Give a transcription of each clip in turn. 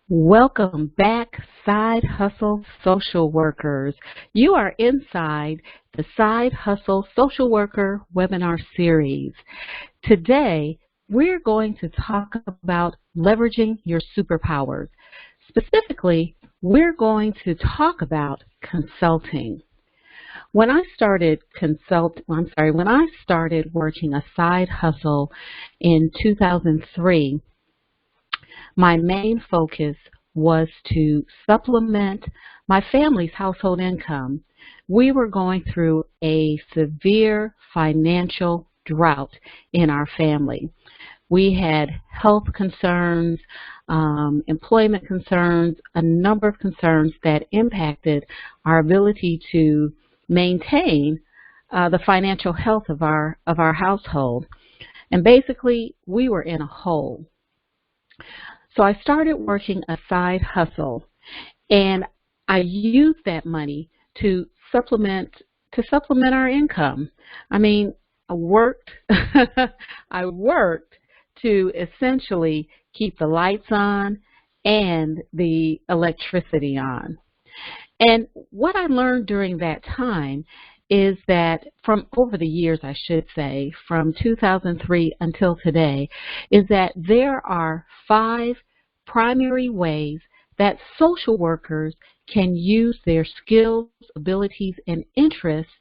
Welcome back, Side Hustle Social Workers. You are inside the Side Hustle Social Worker webinar series. Today, we're going to talk about leveraging your superpowers. Specifically, we're going to talk about consulting. When I started working a side hustle in 2003, my main focus was to supplement my family's household income. We were going through a severe financial drought in our family. We had health concerns, employment concerns, a number of concerns that impacted our ability to maintain the financial health of our household. And basically, we were in a hole. So I started working a side hustle, and I used that money to supplement our income. I mean, I worked to essentially keep the lights on and the electricity on. And what I learned during that time is that over the years, I should say, from 2003 until today, is that there are 5 primary ways that social workers can use their skills, abilities, and interests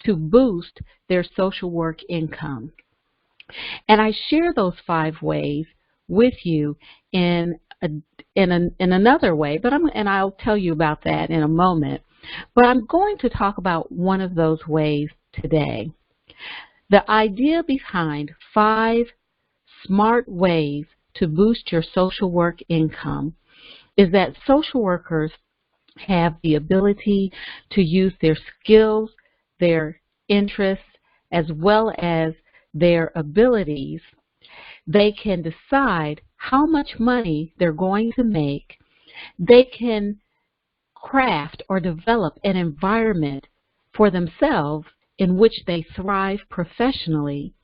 to boost their social work income. And I share those 5 ways with you in another way, and I'll tell you about that in a moment. But I'm going to talk about one of those ways today. The idea behind 5 smart ways to boost your social work income is that social workers have the ability to use their skills, their interests, as well as their abilities. They can decide how much money they're going to make. They can craft or develop an environment for themselves in which they thrive professionally.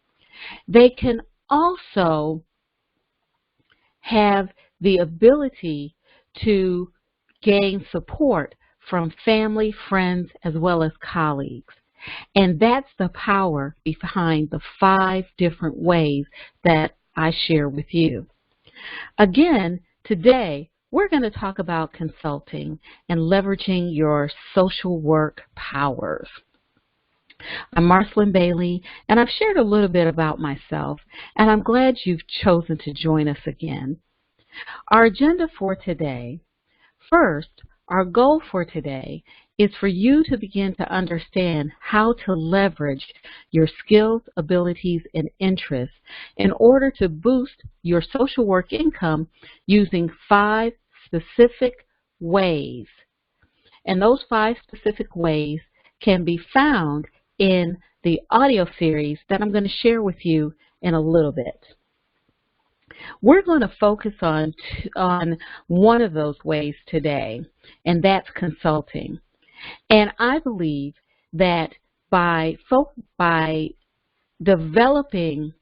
They can also have the ability to gain support from family, friends, as well as colleagues. And that's the power behind the 5 different ways that I share with you. Again, today, we're going to talk about consulting and leveraging your social work powers. I'm Marcelyn Bailey, and I've shared a little bit about myself, and I'm glad you've chosen to join us again. Our agenda for today, first, our goal for today is for you to begin to understand how to leverage your skills, abilities, and interests in order to boost your social work income using 5 specific ways. And those 5 specific ways can be found in the audio series that I'm going to share with you in a little bit. We're going to focus on one of those ways today, and that's consulting. And I believe that by developing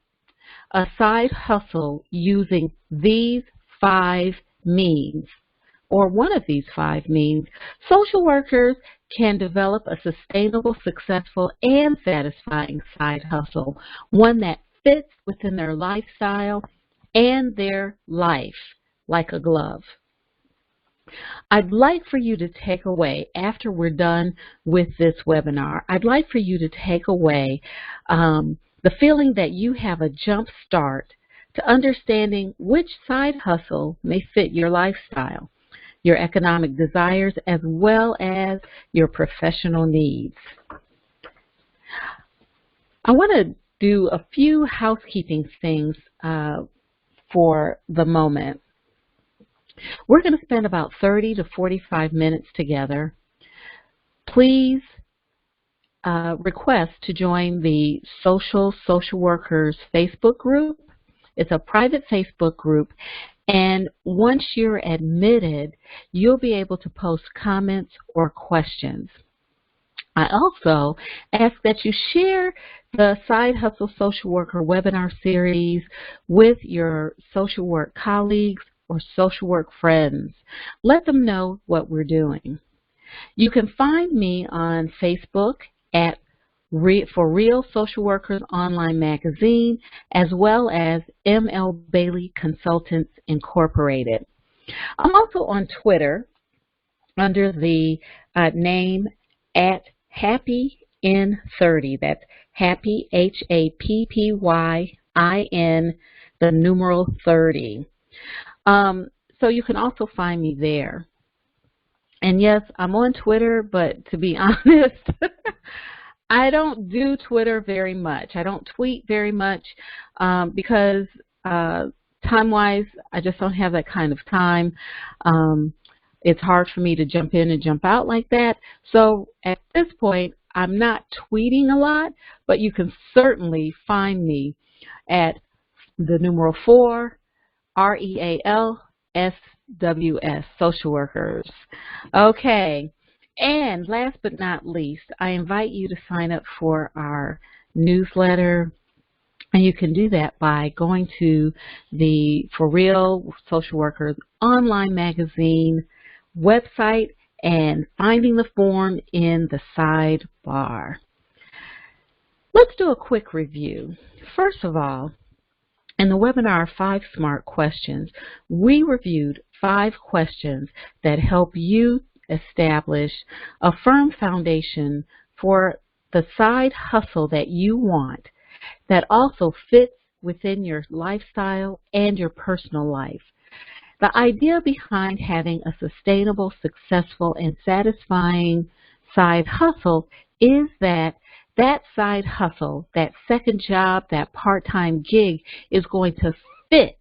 a side hustle using these 5 means, or one of these 5 means, social workers can develop a sustainable, successful, and satisfying side hustle, one that fits within their lifestyle and their life like a glove. I'd like for you to take away, after we're done with this webinar, I'd like for you to take away the feeling that you have a jump start to understanding which side hustle may fit your lifestyle, your economic desires, as well as your professional needs. I want to do a few housekeeping things for the moment. We're going to spend about 30 to 45 minutes together. Please request to join the Social Workers Facebook group. It's a private Facebook group, and once you're admitted, you'll be able to post comments or questions. I also ask that you share the Side Hustle Social Worker webinar series with your social work colleagues or social work friends. Let them know what we're doing. You can find me on Facebook at For Real Social Workers Online Magazine, as well as M.L. Bailey Consultants Incorporated. I'm also on Twitter under the name at HappyN30. That's Happy, HAPPYIN, the numeral 30. So you can also find me there. And yes, I'm on Twitter, but to be honest, I don't do Twitter very much. I don't tweet very much because time-wise, I just don't have that kind of time. It's hard for me to jump in and jump out like that. So at this point, I'm not tweeting a lot, but you can certainly find me at the numeral 4, REALSWS, Social Workers. Okay, and last but not least, I invite you to sign up for our newsletter. And you can do that by going to the For Real Social Workers Online Magazine website and finding the form in the sidebar. Let's do a quick review. First of all, in the webinar 5 Smart Questions, we reviewed 5 questions that help you establish a firm foundation for the side hustle that you want that also fits within your lifestyle and your personal life. The idea behind having a sustainable, successful, and satisfying side hustle is that that side hustle, that second job, that part-time gig is going to fit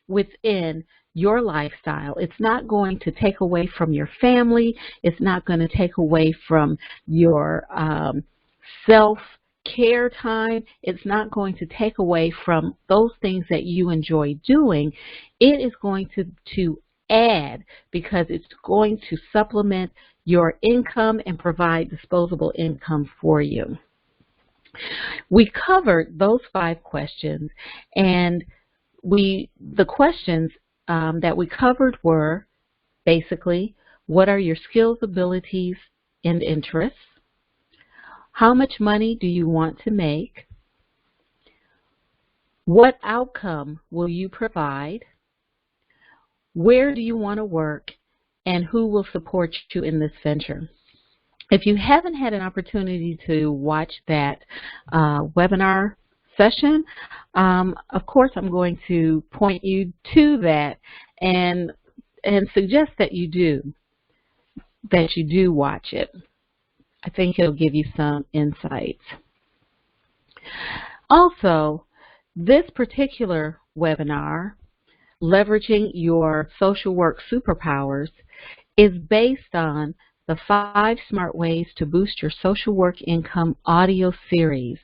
within your lifestyle. It's not going to take away from your family. It's not going to take away from your self-care time. It's not going to take away from those things that you enjoy doing. It is going to add, because it's going to supplement your income and provide disposable income for you. We covered those 5 questions, and the questions that we covered were basically, what are your skills, abilities, and interests? How much money do you want to make? What outcome will you provide? Where do you want to work? And who will support you in this venture? If you haven't had an opportunity to watch that webinar session, of course I'm going to point you to that and suggest that you do watch it. I think it'll give you some insights. Also, this particular webinar, Leveraging Your Social Work Superpowers, is based on the 5 Smart Ways to Boost Your Social Work Income audio series.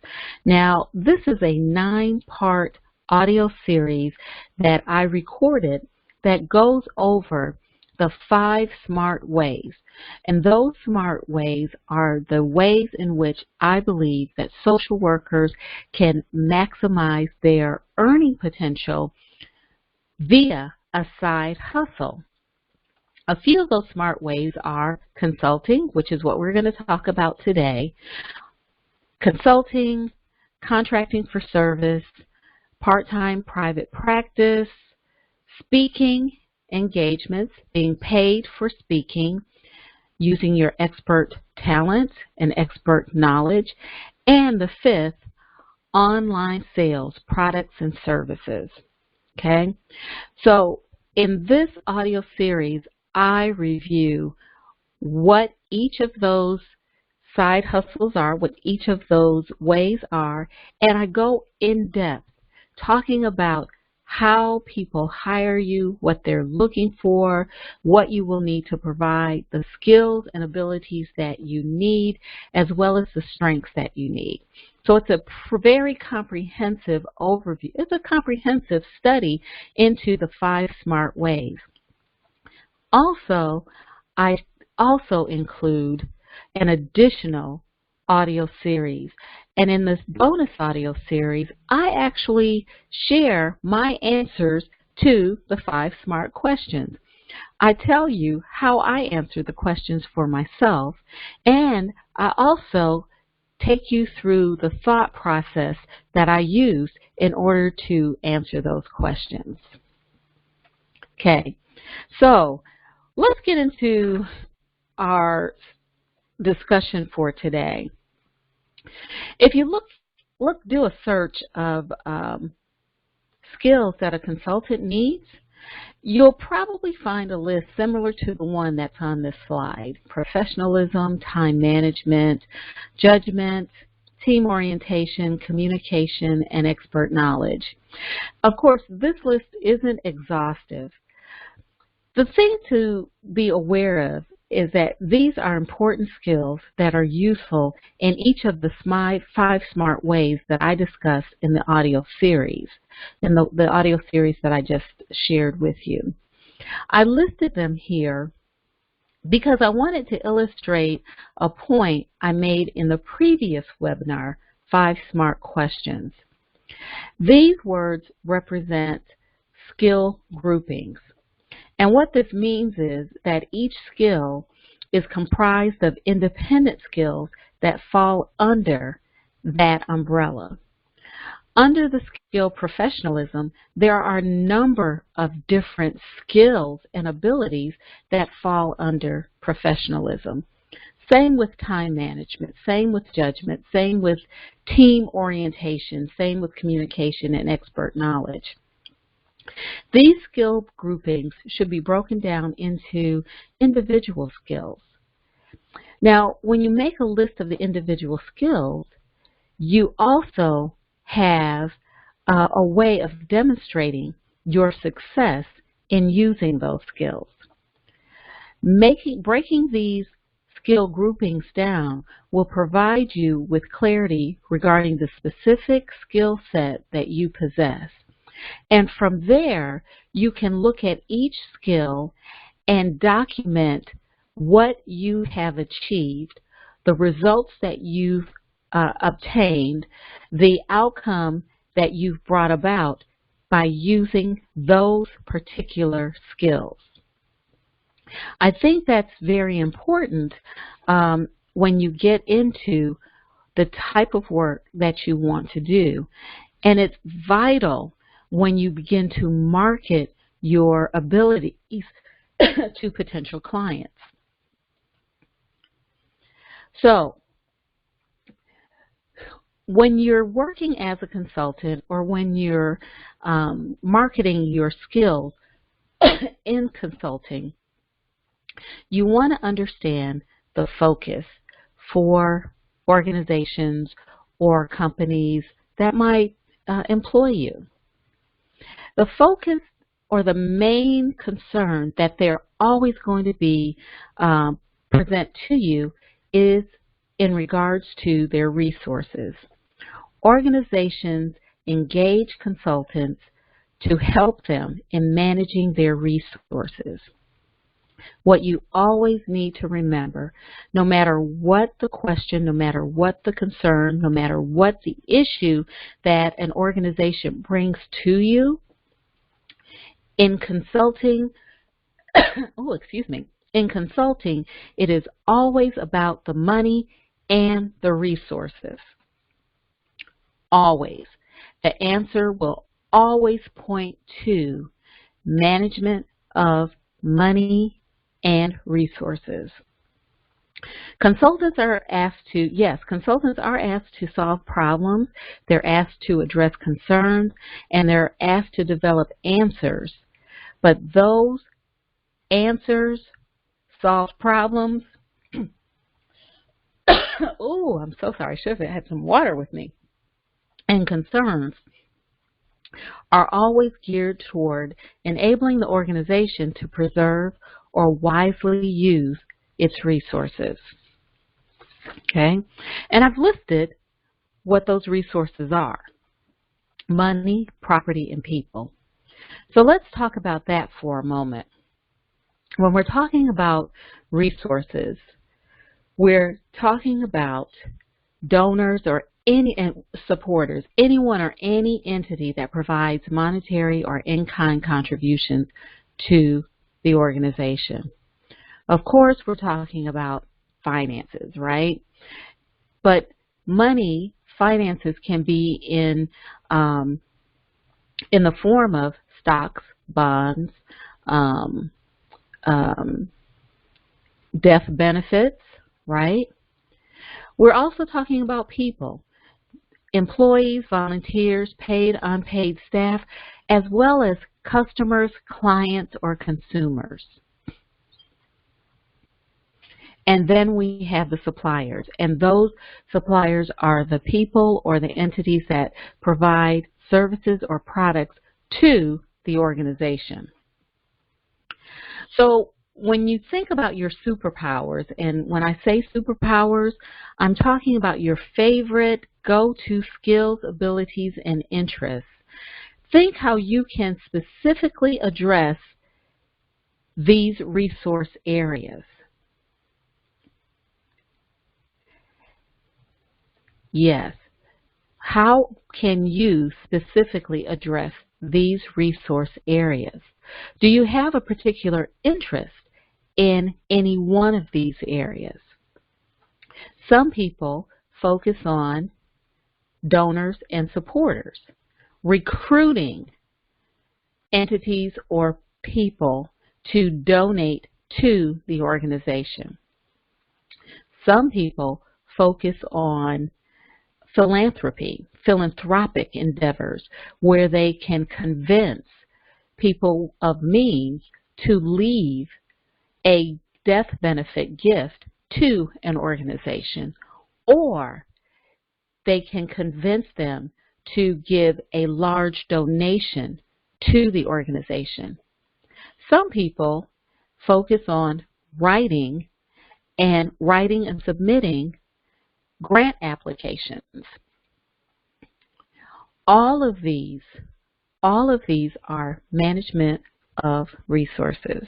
Now, this is a 9-part audio series that I recorded that goes over the 5 smart ways. And those smart ways are the ways in which I believe that social workers can maximize their earning potential via a side hustle. A few of those smart ways are consulting, which is what we're going to talk about today, consulting, contracting for service, part-time private practice, speaking engagements, being paid for speaking, using your expert talent and expert knowledge, and the 5th, online sales, products and services. Okay, so in this audio series, I review what each of those side hustles are, what each of those ways are, and I go in depth talking about how people hire you, what they're looking for, what you will need to provide, the skills and abilities that you need, as well as the strengths that you need. So it's a very comprehensive overview. It's a comprehensive study into the 5 smart ways. Also, I also include an additional audio series. And in this bonus audio series, I actually share my answers to the 5 SMART questions. I tell you how I answer the questions for myself, and I also take you through the thought process that I used in order to answer those questions. Okay, so let's get into our discussion for today. If you do a search of skills that a consultant needs, you'll probably find a list similar to the one that's on this slide: professionalism, time management, judgment, team orientation, communication, and expert knowledge. Of course, this list isn't exhaustive. The thing to be aware of is that these are important skills that are useful in each of the 5 SMART ways that I discussed in the audio series, the audio series that I just shared with you. I listed them here because I wanted to illustrate a point I made in the previous webinar, 5 SMART questions. These words represent skill groupings. And what this means is that each skill is comprised of independent skills that fall under that umbrella. Under the skill professionalism, there are a number of different skills and abilities that fall under professionalism. Same with time management, same with judgment, same with team orientation, same with communication and expert knowledge. These skill groupings should be broken down into individual skills. Now, when you make a list of the individual skills, you also have a way of demonstrating your success in using those skills. Breaking these skill groupings down will provide you with clarity regarding the specific skill set that you possess. And from there, you can look at each skill and document what you have achieved, the results that you've obtained, the outcome that you've brought about by using those particular skills. I think that's very important when you get into the type of work that you want to do. And it's vital when you begin to market your abilities to potential clients. So, when you're working as a consultant or when you're marketing your skills in consulting, you want to understand the focus for organizations or companies that might employ you. The focus or the main concern that they're always going to be present to you is in regards to their resources. Organizations engage consultants to help them in managing their resources. What you always need to remember, no matter what the question, no matter what the concern, no matter what the issue that an organization brings to you, in consulting, in consulting, it is always about the money and the resources. Always. The answer will always point to management of money and resources. Consultants are asked to solve problems, they're asked to address concerns, and they're asked to develop answers. But those answers, solve problems, oh, I'm so sorry, I should have had some water with me, and concerns are always geared toward enabling the organization to preserve or wisely use its resources. Okay? And I've listed what those resources are: money, property, and people. So let's talk about that for a moment. When we're talking about resources, we're talking about donors or supporters, anyone or any entity that provides monetary or in-kind contributions to the organization. Of course, we're talking about finances, right? But finances can be in the form of stocks, bonds, death benefits, right? We're also talking about people, employees, volunteers, paid, unpaid staff, as well as customers, clients, or consumers. And then we have the suppliers, and those suppliers are the people or the entities that provide services or products to the organization. So when you think about your superpowers, and when I say superpowers, I'm talking about your favorite go-to skills, abilities, and interests. Think how you can specifically address these resource areas. Yes. How can you specifically address these resource areas? Do you have a particular interest in any one of these areas? Some people focus on donors and supporters, recruiting entities or people to donate to the organization. Some people focus on philanthropic endeavors, where they can convince people of means to leave a death benefit gift to an organization, or they can convince them to give a large donation to the organization. Some people focus on writing and submitting grant applications. All of these are management of resources.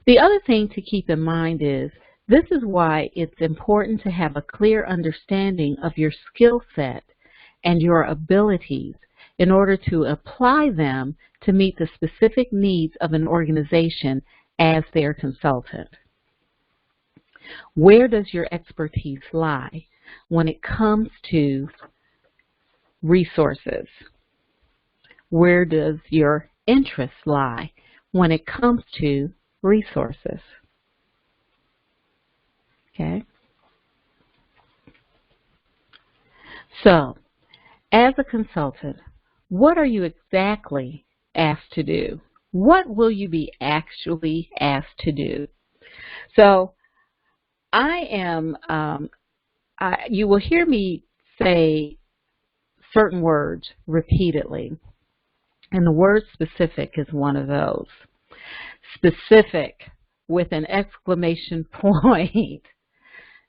The other thing to keep in mind is this is why it's important to have a clear understanding of your skill set and your abilities in order to apply them to meet the specific needs of an organization as their consultant. Where does your expertise lie when it comes to resources? Where does your interest lie when it comes to resources? Okay. So, as a consultant, what are you exactly asked to do? What will you be actually asked to do? So, you will hear me say certain words repeatedly, and the word specific is one of those. Specific with an exclamation point.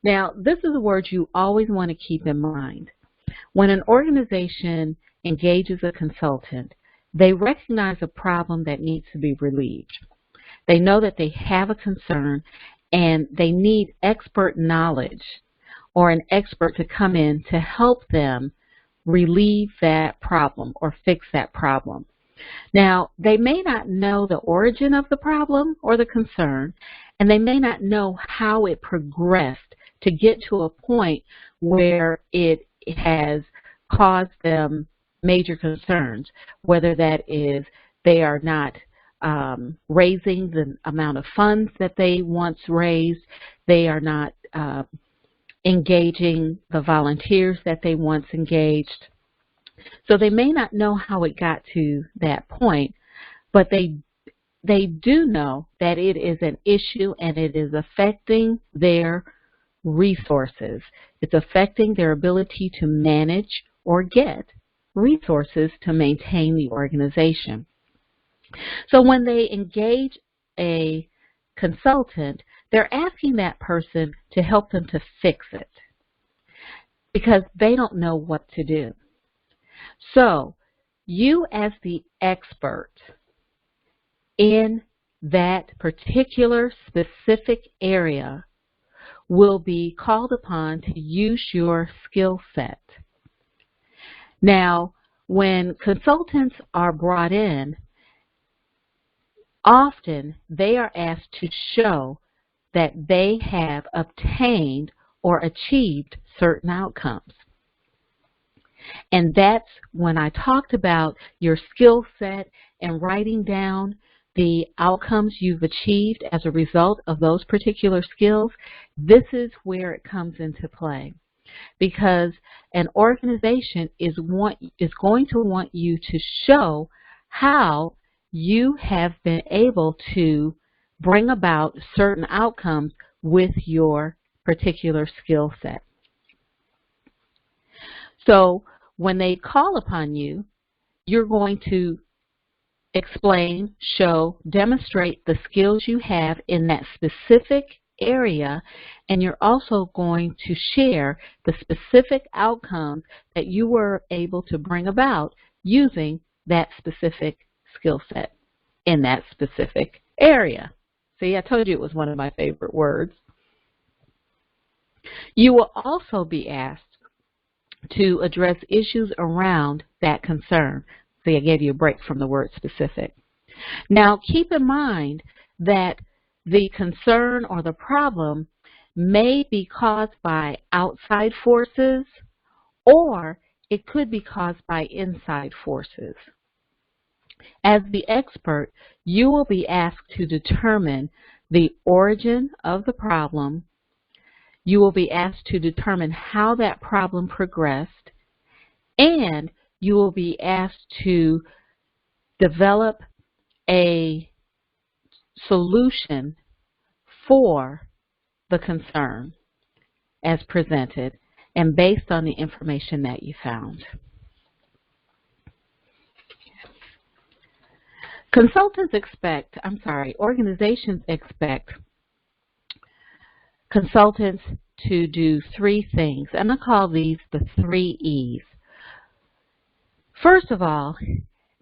Now, this is a word you always want to keep in mind. When an organization engages a consultant, they recognize a problem that needs to be relieved. They know that they have a concern and they need expert knowledge or an expert to come in to help them relieve that problem or fix that problem. Now, they may not know the origin of the problem or the concern, and they may not know how it progressed to get to a point where it has caused them major concerns, whether that is they are not raising the amount of funds that they once raised, they are not engaging the volunteers that they once engaged. So they may not know how it got to that point, but they do know that it is an issue and it is affecting their resources. It's affecting their ability to manage or get resources to maintain the organization. So when they engage a consultant, they're asking that person to help them to fix it because they don't know what to do. So you as the expert in that particular specific area will be called upon to use your skill set. Now, when consultants are brought in, often they are asked to show that they have obtained or achieved certain outcomes. And that's when I talked about your skill set and writing down the outcomes you've achieved as a result of those particular skills. This is where it comes into play, because an organization is going to want you to show how you have been able to bring about certain outcomes with your particular skill set. So when they call upon you, you're going to explain, show, demonstrate the skills you have in that specific area, and you're also going to share the specific outcomes that you were able to bring about using that specific skill set in that specific area. See, I told you it was one of my favorite words. You will also be asked to address issues around that concern. See, I gave you a break from the word specific. Now, keep in mind that the concern or the problem may be caused by outside forces, or it could be caused by inside forces. As the expert, you will be asked to determine the origin of the problem. You will be asked to determine how that problem progressed, and you will be asked to develop a solution for the concern as presented and based on the information that you found. Organizations expect consultants to do three things, and I call these the 3 E's. First of all,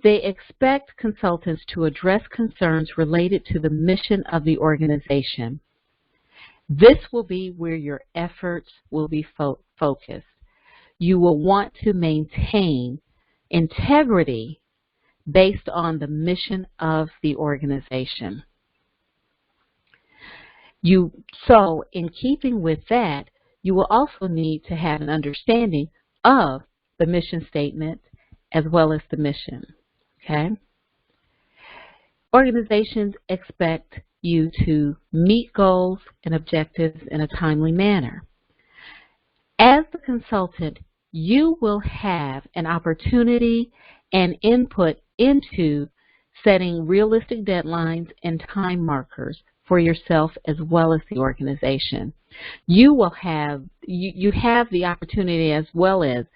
they expect consultants to address concerns related to the mission of the organization. This will be where your efforts will be focused. You will want to maintain integrity based on the mission of the organization. So in keeping with that, you will also need to have an understanding of the mission statement as well as the mission. Okay? Organizations expect you to meet goals and objectives in a timely manner. As the consultant, you will have an opportunity and input into setting realistic deadlines and time markers for yourself as well as the organization. You will have the opportunity as well as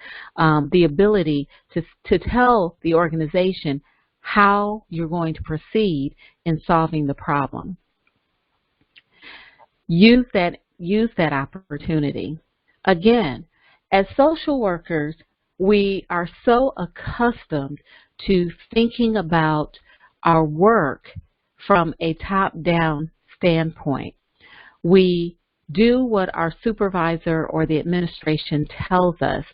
the ability to tell the organization how you're going to proceed in solving the problem. Use that opportunity. Again, as social workers, we are so accustomed to thinking about our work from a top-down standpoint. We do what our supervisor or the administration tells us,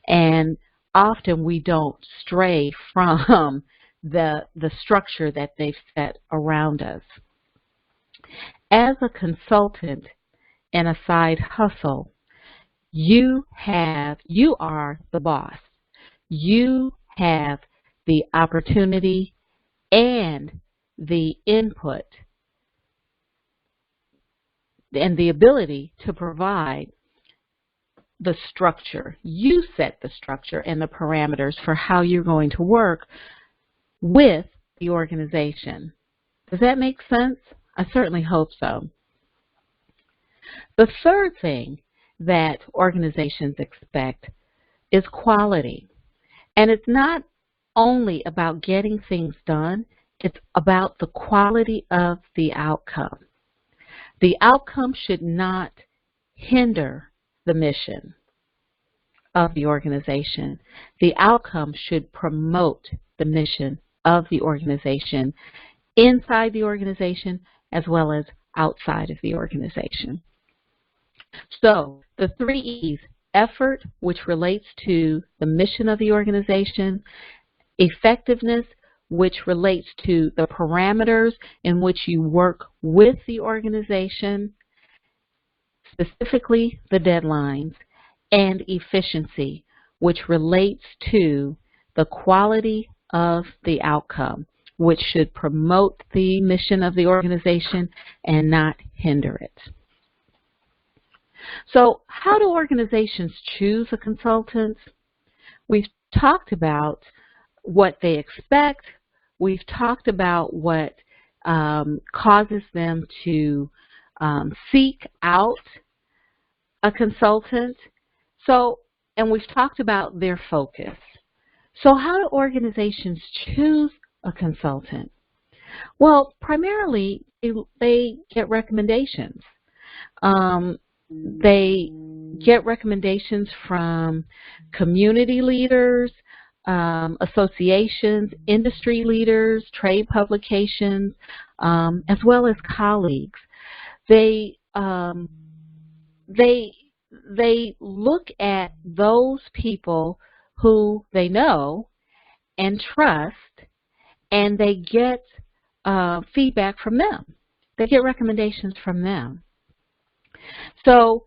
and often we don't stray from the structure that they've set around us. As a consultant in a side hustle, you are the boss. You have the opportunity and the input and the ability to provide the structure. You set the structure and the parameters for how you're going to work with the organization. Does that make sense? I certainly hope so. The third thing that organizations expect is quality. And it's not only about getting things done, it's about the quality of the outcome. The outcome should not hinder the mission of the organization. The outcome should promote the mission of the organization inside the organization as well as outside of the organization. So the 3 E's: effort, which relates to the mission of the organization; effectiveness, which relates to the parameters in which you work with the organization, specifically the deadlines; and efficiency, which relates to the quality of the outcome, which should promote the mission of the organization and not hinder it. So how do organizations choose a consultant? We've talked about what they expect. We've talked about what causes them to seek out a consultant. And we've talked about their focus. So how do organizations choose a consultant? Well, primarily they get recommendations. They get recommendations from community leaders, associations, industry leaders, trade publications, as well as colleagues. They look at those people who they know and trust, and they get feedback from them. They get recommendations from them. So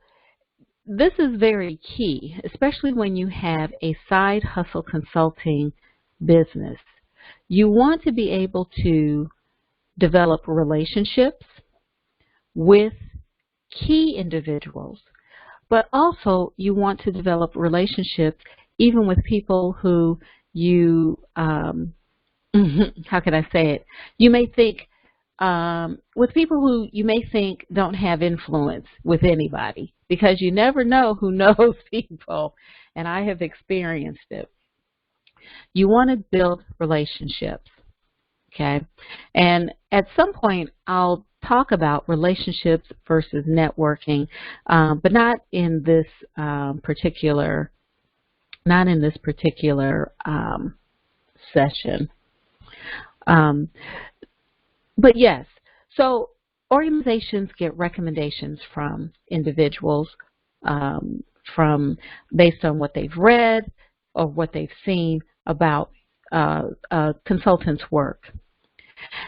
this is very key, especially when you have a side hustle consulting business. You want to be able to develop relationships with key individuals, but also you want to develop relationships even with people who you, how can I say it? You may think, with people who you may think don't have influence with anybody, because you never know who knows people, and I have experienced it. You want to build relationships, okay? And at some point, I'll talk about relationships versus networking, but not in this particular session. But yes, so organizations get recommendations from individuals based on what they've read or what they've seen about consultants' work.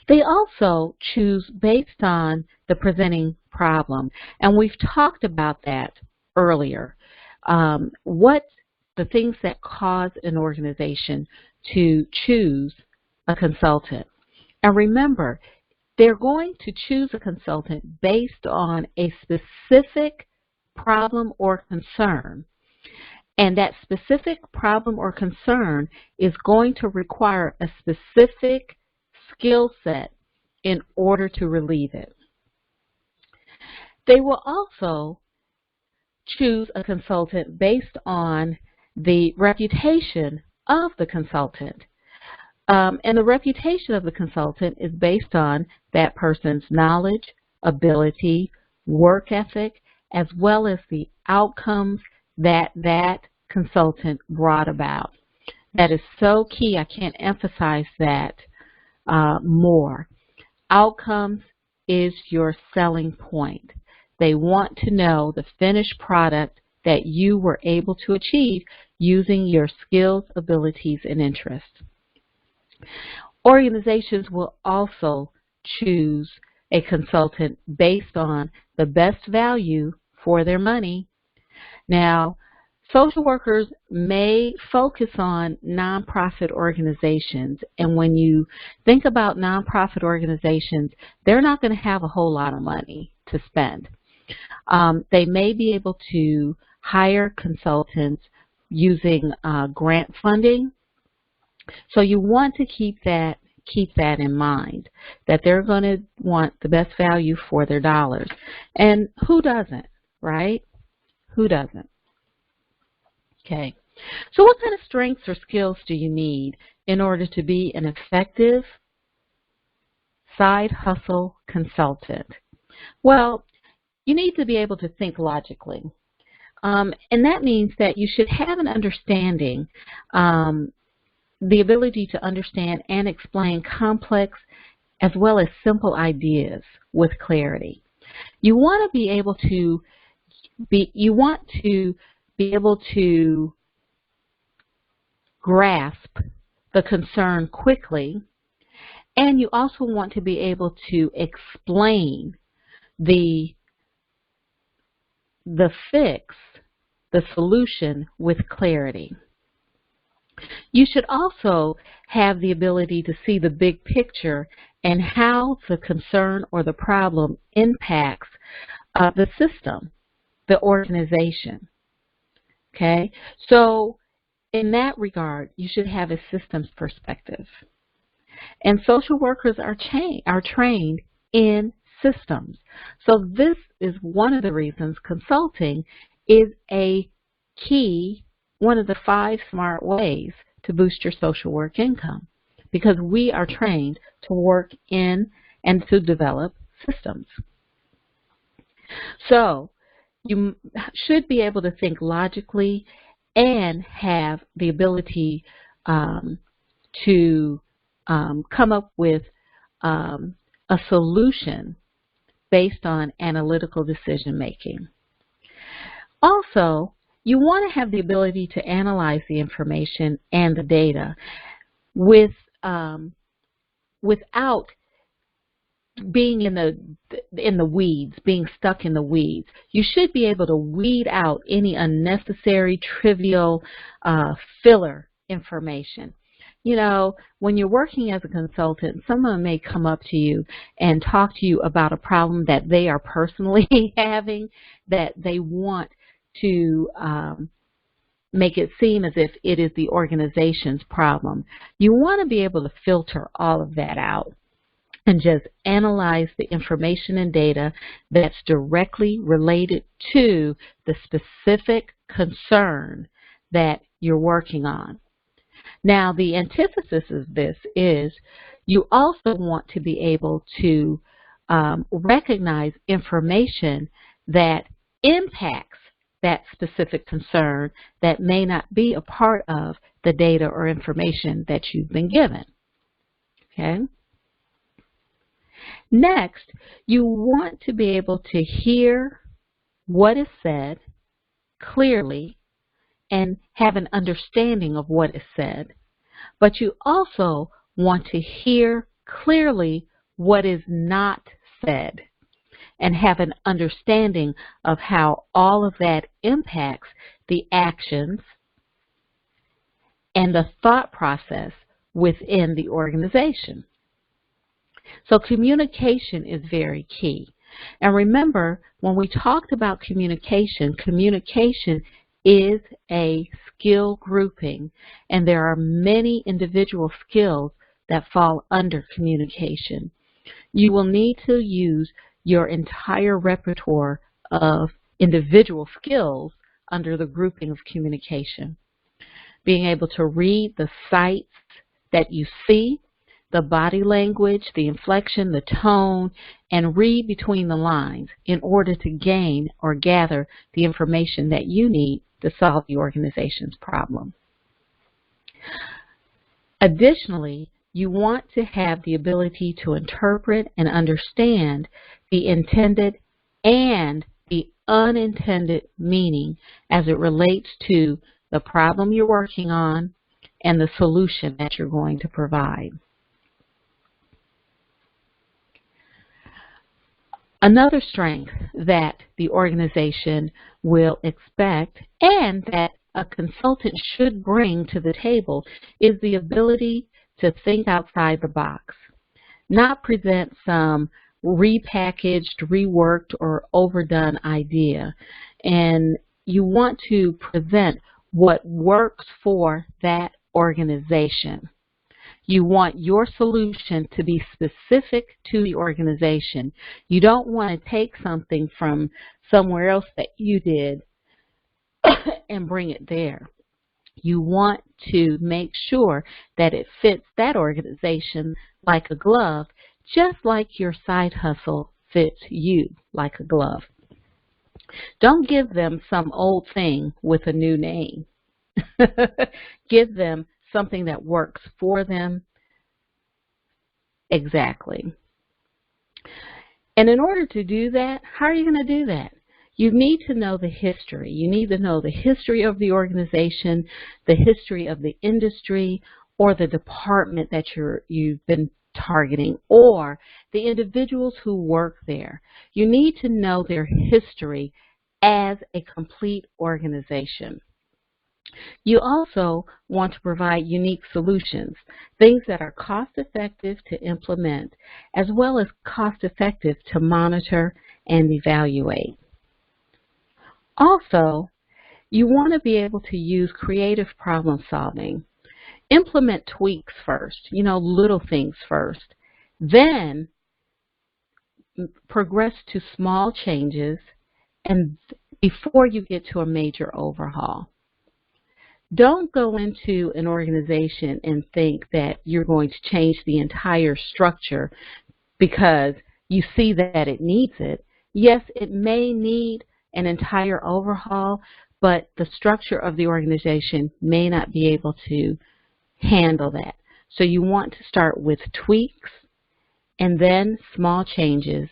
They also choose based on the presenting problem, and we've talked about that earlier. What the things that cause an organization to choose a consultant. And remember, they're going to choose a consultant based on a specific problem or concern. And that specific problem or concern is going to require a specific skill set in order to relieve it. They will also choose a consultant based on the reputation of the consultant. And the reputation of the consultant is based on that person's knowledge, ability, work ethic, as well as the outcomes that that consultant brought about. That is so key. I can't emphasize that more. Outcomes is your selling point. They want to know the finished product that you were able to achieve using your skills, abilities, and interests. Organizations will also choose a consultant based on the best value for their money. Now, social workers may focus on nonprofit organizations, and when you think about nonprofit organizations, they're not going to have a whole lot of money to spend. They may be able to hire consultants using grant funding. So you want to keep that in mind, that they're going to want the best value for their dollars. And who doesn't, right? Who doesn't? Okay. So what kind of strengths or skills do you need in order to be an effective side hustle consultant? Well, you need to be able to think logically. And that means that you should have an understanding, the ability to understand and explain complex as well as simple ideas with clarity. You want to be able to you want to be able to grasp the concern quickly, and you also want to be able to explain the fix, the solution with clarity. You should also have the ability to see the big picture and how the concern or the problem impacts the system, the organization. Okay? So in that regard, you should have a systems perspective. And social workers are trained in systems. So this is one of the reasons consulting is a key, one of the 5 smart ways to boost your social work income, because we are trained to work in and to develop systems. So you should be able to think logically and have the ability to come up with a solution based on analytical decision making. Also, you want to have the ability to analyze the information and the data without being in the weeds, being stuck in the weeds. You should be able to weed out any unnecessary, trivial, filler information. You know, when you're working as a consultant, someone may come up to you and talk to you about a problem that they are personally having, that they want to make it seem as if it is the organization's problem. You want to be able to filter all of that out and just analyze the information and data that's directly related to the specific concern that you're working on. Now, the antithesis of this is you also want to be able to recognize information that impacts that specific concern that may not be a part of the data or information that you've been given. Okay? Next, you want to be able to hear what is said clearly and have an understanding of what is said, but you also want to hear clearly what is not said and have an understanding of how all of that impacts the actions and the thought process within the organization. So communication is very key. And remember, when we talked about communication, communication is a skill grouping, and there are many individual skills that fall under communication. You will need to use your entire repertoire of individual skills under the grouping of communication. Being able to read the sights that you see, the body language, the inflection, the tone, and read between the lines in order to gain or gather the information that you need to solve the organization's problem. Additionally, you want to have the ability to interpret and understand the intended and the unintended meaning as it relates to the problem you're working on and the solution that you're going to provide. Another strength that the organization will expect and that a consultant should bring to the table is the ability to think outside the box, not present some repackaged, reworked, or overdone idea. And you want to present what works for that organization. You want your solution to be specific to the organization. You don't want to take something from somewhere else that you did and bring it there. You want to make sure that it fits that organization like a glove, just like your side hustle fits you like a glove. Don't give them some old thing with a new name. Give them something that works for them exactly. And in order to do that, how are you going to do that? You need to know the history. You need to know the history of the organization, the history of the industry, or the department that you've been targeting, or the individuals who work there. You need to know their history as a complete organization. You also want to provide unique solutions, things that are cost-effective to implement, as well as cost-effective to monitor and evaluate. Also, you want to be able to use creative problem solving. Implement tweaks first, little things first. Then progress to small changes and before you get to a major overhaul. Don't go into an organization and think that you're going to change the entire structure because you see that it needs it. Yes, it may need an entire overhaul, but the structure of the organization may not be able to handle that. So you want to start with tweaks and then small changes,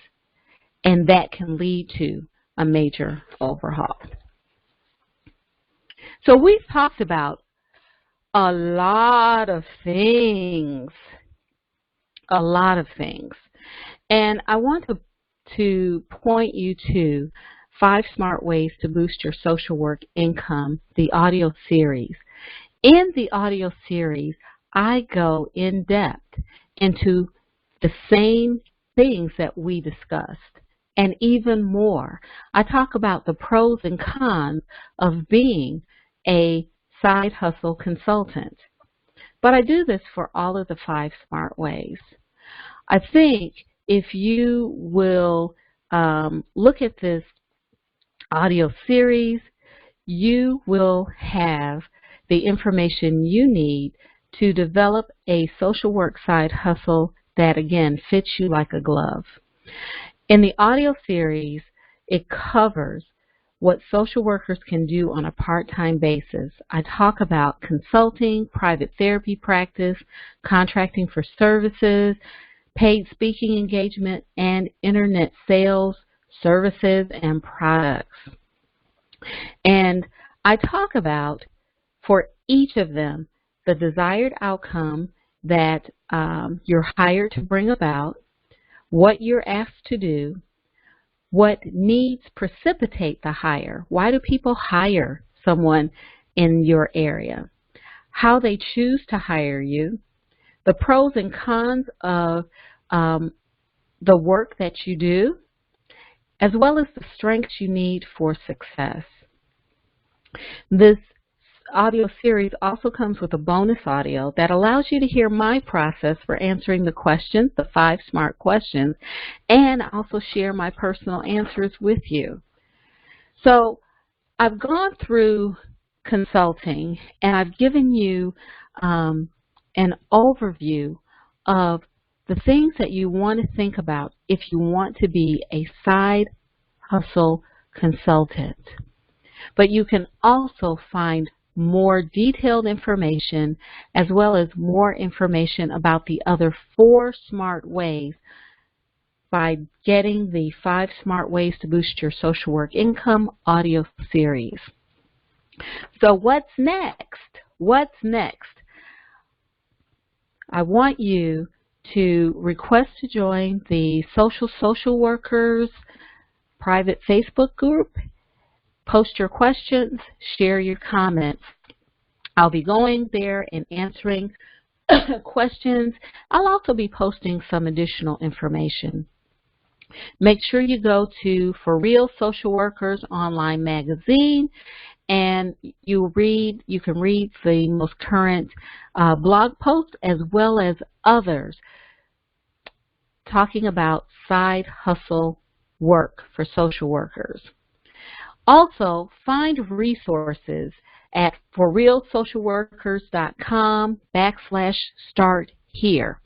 and that can lead to a major overhaul. So we've talked about a lot of things, and I want to point you to 5 Smart Ways to Boost Your Social Work Income, the audio series. In the audio series, I go in depth into the same things that we discussed and even more. I talk about the pros and cons of being a side hustle consultant. But I do this for all of the 5 smart ways. I think if you will look at this audio series, you will have the information you need to develop a social work side hustle that, again, fits you like a glove. In the audio series, it covers what social workers can do on a part-time basis. I talk about consulting, private therapy practice, contracting for services, paid speaking engagement, and internet sales, services, and products. And I talk about, for each of them, the desired outcome that you're hired to bring about, what you're asked to do, what needs precipitate the hire. Why do people hire someone in your area? How they choose to hire you, the pros and cons of the work that you do, as well as the strengths you need for success. This audio series also comes with a bonus audio that allows you to hear my process for answering the questions, the 5 smart questions, and also share my personal answers with you. So I've gone through consulting and I've given you an overview of the things that you want to think about if you want to be a side hustle consultant. But you can also find more detailed information as well as more information about the other 4 smart ways by getting the 5 Smart Ways to Boost Your Social Work Income audio series. So what's next? What's next? I want you to request to join the Social Workers private Facebook group. Post your questions, share your comments. I'll be going there and answering questions. I'll also be posting some additional information. Make sure you go to For Real Social Workers online magazine and you can read the most current blog posts as well as others talking about side hustle work for social workers. Also, find resources at forrealsocialworkers.com/start here.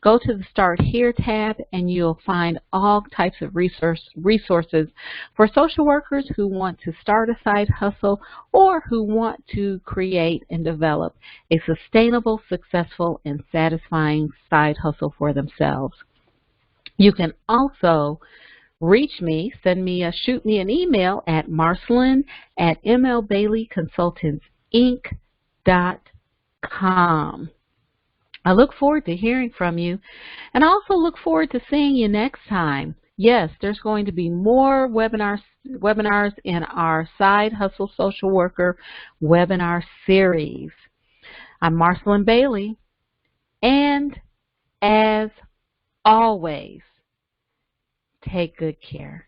Go to the Start Here tab and you'll find all types of resources for social workers who want to start a side hustle or who want to create and develop a sustainable, successful, and satisfying side hustle for themselves. You can also reach me, shoot me an email at marceline@mlbaileyconsultantsinc.com. I look forward to hearing from you, and I also look forward to seeing you next time. Yes, there's going to be more webinars in our Side Hustle Social Worker webinar series. I'm Marceline Bailey, and as always, take good care.